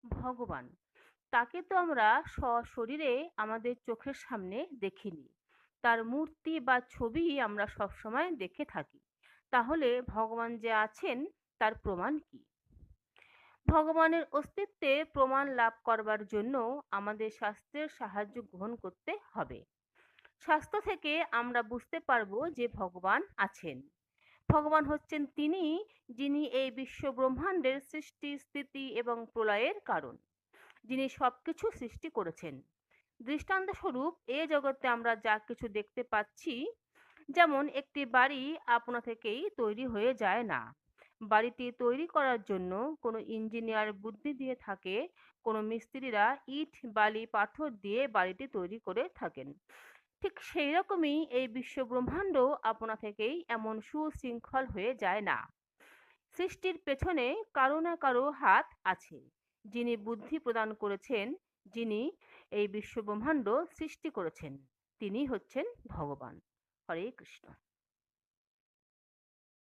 ভগবান, তাকে তো আমরা সশরীরে আমাদের চোখের সামনে দেখিনি। তার মূর্তি বা ছবি আমরা সবসময় দেখে থাকি। তাহলে ভগবান যে আছেন তার প্রমাণ কি? ভগবানের অস্তিত্বে প্রমাণ লাভ করবার জন্য আমাদের শাস্ত্রের সাহায্য গ্রহণ করতে হবে। শাস্ত্র থেকে আমরা বুঝতে পারবো যে ভগবান আছেন। ভগবান হচ্ছেন তিনি, যিনি এই বিশ্ব ব্রহ্মাণ্ডের সৃষ্টি, স্থিতি এবং প্রলয়ের কারণ, যিনি সবকিছু সৃষ্টি করেছেন। দৃষ্টান্তস্বরূপ এ জগতে আমরা যা কিছু দেখতে পাচ্ছি, যেমন একটি বাড়ি আপনা থেকেই তৈরি হয়ে যায় না। বাড়িটি তৈরি করার জন্য কোনো ইঞ্জিনিয়ার বুদ্ধি দিয়ে থাকে, কোনো মিস্ত্রিরা ইট, বালি, পাথর দিয়ে বাড়িটি তৈরি করে থাকেন। ঠিক সেই রকমই এই বিশ্ব ব্রহ্মাণ্ড আপনা থেকেই এমন সুশৃঙ্খল হয়ে যায় না। সৃষ্টির পেছনে কারো না কারো হাত আছে, যিনি বুদ্ধি প্রদান করেছেন, যিনি এই বিশ্ব ব্রহ্মাণ্ড সৃষ্টি করেছেন। তিনি হচ্ছেন ভগবান। হরে কৃষ্ণ।